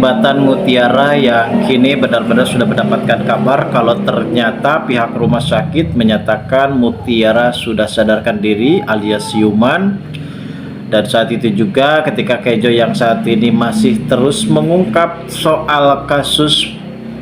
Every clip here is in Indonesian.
Jembatan Mutiara yang kini benar-benar sudah mendapatkan kabar kalau ternyata pihak rumah sakit menyatakan Mutiara sudah sadarkan diri alias siuman. Dan saat itu juga ketika Kenjo yang saat ini masih terus mengungkap soal kasus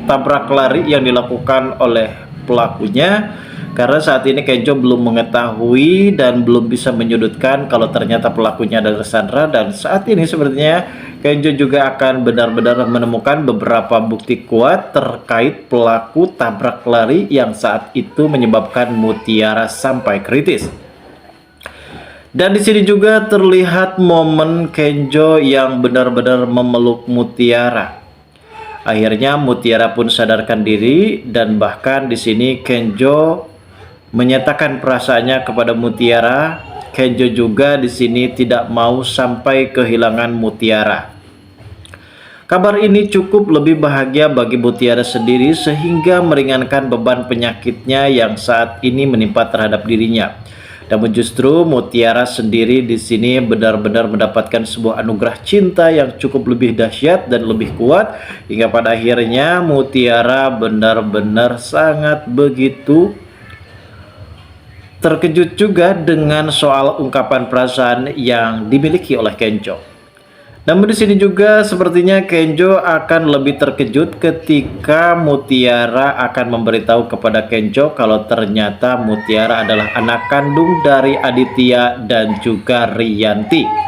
tabrak lari yang dilakukan oleh pelakunya, karena saat ini Kenjo belum mengetahui dan belum bisa menyudutkan kalau ternyata pelakunya adalah Sandra. Dan saat ini sepertinya Kenjo juga akan benar-benar menemukan beberapa bukti kuat terkait pelaku tabrak lari yang saat itu menyebabkan Mutiara sampai kritis. Dan di sini juga terlihat momen Kenjo yang benar-benar memeluk Mutiara. Akhirnya Mutiara pun sadarkan diri, dan bahkan di sini Kenjo menyatakan perasaannya kepada Mutiara. Kenjo juga di sini tidak mau sampai kehilangan Mutiara. Kabar ini cukup lebih bahagia bagi Mutiara sendiri sehingga meringankan beban penyakitnya yang saat ini menimpa terhadap dirinya. Namun justru Mutiara sendiri di sini benar-benar mendapatkan sebuah anugerah cinta yang cukup lebih dahsyat dan lebih kuat, hingga pada akhirnya Mutiara benar-benar sangat begitu terkejut juga dengan soal ungkapan perasaan yang dimiliki oleh Kenjo. Namun di sini juga sepertinya Kenjo akan lebih terkejut ketika Mutiara akan memberitahu kepada Kenjo kalau ternyata Mutiara adalah anak kandung dari Aditya dan juga Rianti.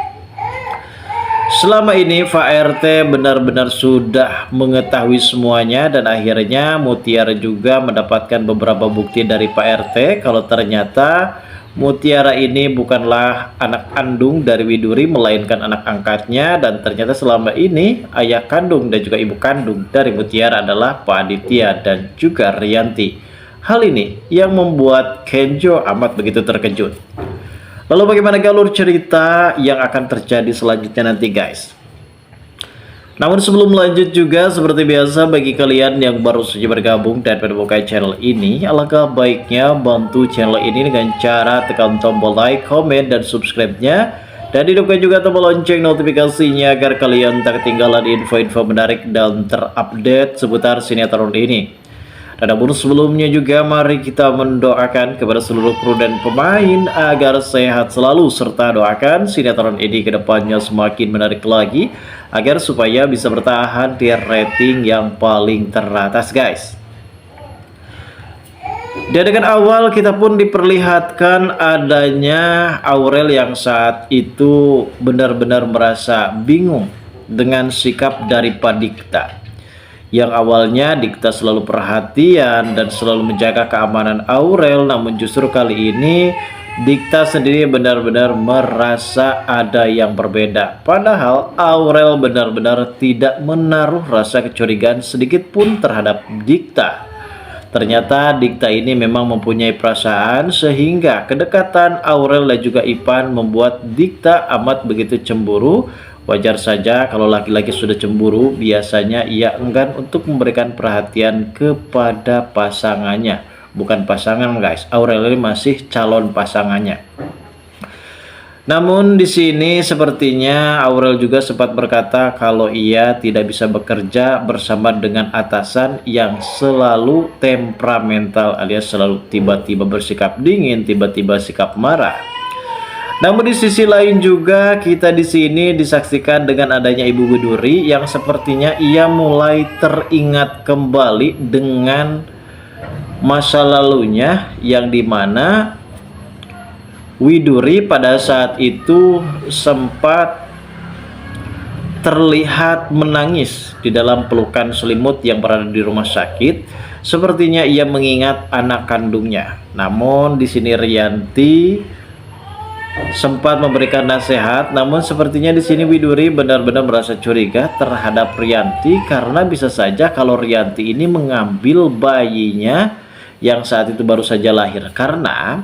Selama ini Pak RT benar-benar sudah mengetahui semuanya, dan akhirnya Mutiara juga mendapatkan beberapa bukti dari Pak RT kalau ternyata Mutiara ini bukanlah anak kandung dari Widuri, melainkan anak angkatnya. Dan ternyata selama ini ayah kandung dan juga ibu kandung dari Mutiara adalah Pak Aditya dan juga Rianti. Hal ini yang membuat Kenjo amat begitu terkejut. Lalu bagaimana galur cerita yang akan terjadi selanjutnya nanti, guys? Namun sebelum lanjut juga, seperti biasa bagi kalian yang baru saja bergabung dan menemukan channel ini, alangkah baiknya bantu channel ini dengan cara tekan tombol like, komen, dan subscribe-nya. Dan hidupkan juga tombol lonceng notifikasinya agar kalian tak ketinggalan info-info menarik dan terupdate seputar sinetron ini. Dan namun sebelumnya juga mari kita mendoakan kepada seluruh kru dan pemain agar sehat selalu, serta doakan sinetron ini ke depannya semakin menarik lagi agar supaya bisa bertahan di rating yang paling teratas, guys. Dan dengan awal kita pun diperlihatkan adanya Aurel yang saat itu benar-benar merasa bingung dengan sikap dari Pak Dikta. Yang awalnya Dikta selalu perhatian dan selalu menjaga keamanan Aurel, namun justru kali ini Dikta sendiri benar-benar merasa ada yang berbeda. Padahal Aurel benar-benar tidak menaruh rasa kecurigaan sedikit pun terhadap Dikta. Ternyata Dikta ini memang mempunyai perasaan, sehingga kedekatan Aurel dan juga Ipan membuat Dikta amat begitu cemburu. Wajar saja kalau laki-laki sudah cemburu, biasanya ia enggan untuk memberikan perhatian kepada pasangannya. Bukan pasangan, guys, Aurel ini masih calon pasangannya. Namun di sini sepertinya Aurel juga sempat berkata kalau ia tidak bisa bekerja bersama dengan atasan yang selalu temperamental, alias selalu tiba-tiba bersikap dingin, tiba-tiba sikap marah. Namun di sisi lain juga kita di sini disaksikan dengan adanya Ibu Widuri yang sepertinya ia mulai teringat kembali dengan masa lalunya, yang dimana Widuri pada saat itu sempat terlihat menangis di dalam pelukan selimut yang berada di rumah sakit. Sepertinya ia mengingat anak kandungnya. Namun di sini Rianti sempat memberikan nasihat, namun sepertinya di sini Widuri benar-benar merasa curiga terhadap Rianti, karena bisa saja kalau Rianti ini mengambil bayinya yang saat itu baru saja lahir. Karena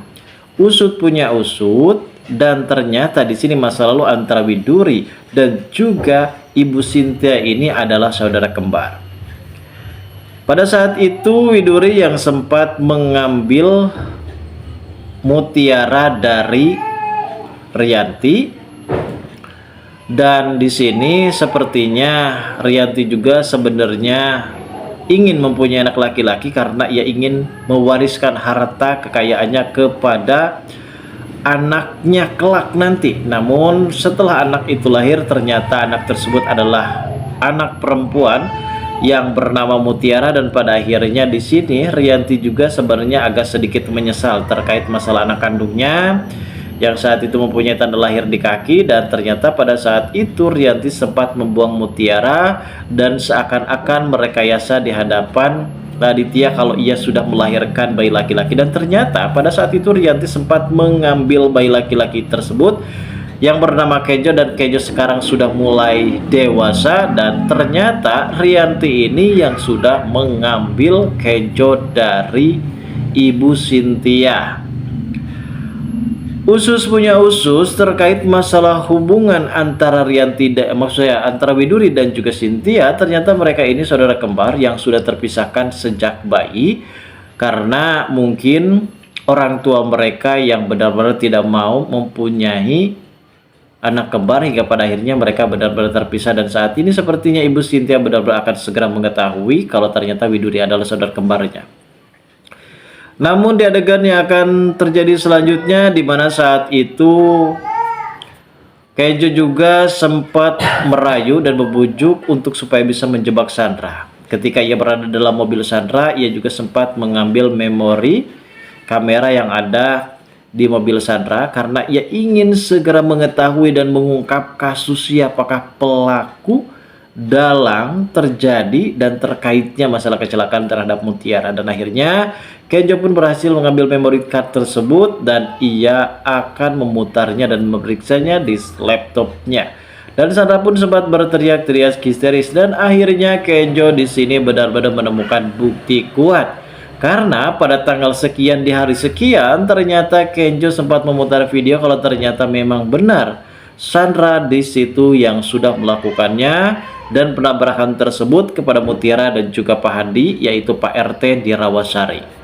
usut punya usut, dan ternyata di sini masa lalu antara Widuri dan juga Ibu Cynthia ini adalah saudara kembar. Pada saat itu Widuri yang sempat mengambil Mutiara dari Rianti, Dan di sini sepertinya Rianti juga sebenarnya ingin mempunyai anak laki-laki karena ia ingin mewariskan harta kekayaannya kepada anaknya kelak nanti. Namun setelah anak itu lahir, ternyata anak tersebut adalah anak perempuan yang bernama Mutiara, dan pada akhirnya di sini Rianti juga sebenarnya agak sedikit menyesal terkait masalah anak kandungnya yang saat itu mempunyai tanda lahir di kaki, dan ternyata pada saat itu Rianti sempat membuang Mutiara dan seakan-akan merekayasa di hadapan Raditya kalau ia sudah melahirkan bayi laki-laki. Dan ternyata pada saat itu Rianti sempat mengambil bayi laki-laki tersebut yang bernama Kenjo, dan Kenjo sekarang sudah mulai dewasa, dan ternyata Rianti ini yang sudah mengambil Kenjo dari Ibu Cynthia. Usus punya usus terkait masalah hubungan antara Rianti maksudnya antara Widuri dan juga Cynthia. Ternyata mereka ini saudara kembar yang sudah terpisahkan sejak bayi karena mungkin orang tua mereka yang benar-benar tidak mau mempunyai anak kembar, hingga pada akhirnya mereka benar-benar terpisah. Dan saat ini sepertinya Ibu Cynthia benar-benar akan segera mengetahui kalau ternyata Widuri adalah saudara kembarnya. Namun di adegan yang akan terjadi selanjutnya, di mana saat itu Kenjo juga sempat merayu dan membujuk untuk supaya bisa menjebak Sandra. Ketika ia berada dalam mobil Sandra, ia juga sempat mengambil memori kamera yang ada di mobil Sandra karena ia ingin segera mengetahui dan mengungkap kasus siapakah pelaku dalang terjadi dan terkaitnya masalah kecelakaan terhadap Mutiara. Dan akhirnya Kenjo pun berhasil mengambil memory card tersebut dan ia akan memutarnya dan memeriksanya di laptopnya. Dan Sandra pun sempat berteriak-teriak histeris, dan akhirnya Kenjo di sini benar-benar menemukan bukti kuat. Karena pada tanggal sekian di hari sekian, ternyata Kenjo sempat memutar video kalau ternyata memang benar Sandra di situ yang sudah melakukannya, dan penabrakan tersebut kepada Mutiara dan juga Pak Handi, yaitu Pak RT di Rawasari.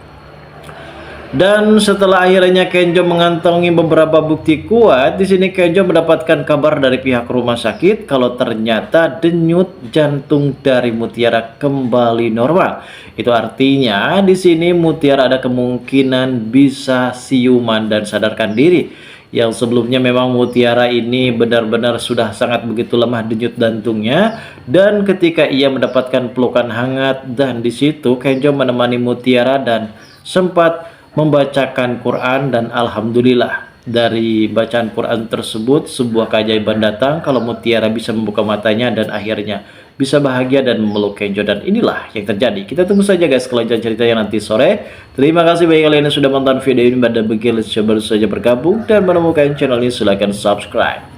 Dan setelah akhirnya Kenjo mengantongi beberapa bukti kuat, di sini Kenjo mendapatkan kabar dari pihak rumah sakit kalau ternyata denyut jantung dari Mutiara kembali normal. Itu artinya di sini Mutiara ada kemungkinan bisa siuman dan sadarkan diri. Yang sebelumnya memang Mutiara ini benar-benar sudah sangat begitu lemah denyut jantungnya, dan ketika ia mendapatkan pelukan hangat, dan di situ Kenjo menemani Mutiara dan sempat membacakan Quran, dan alhamdulillah dari bacaan Quran tersebut sebuah keajaiban datang kalau Mutiara bisa membuka matanya dan akhirnya bisa bahagia dan memeluk Kenjo. Dan inilah yang terjadi. Kita tunggu saja guys kelanjutan ceritanya nanti sore. Terima kasih bagi kalian yang sudah menonton video ini. Pada bagi baru saja bergabung dan menemukan channel ini, silahkan subscribe.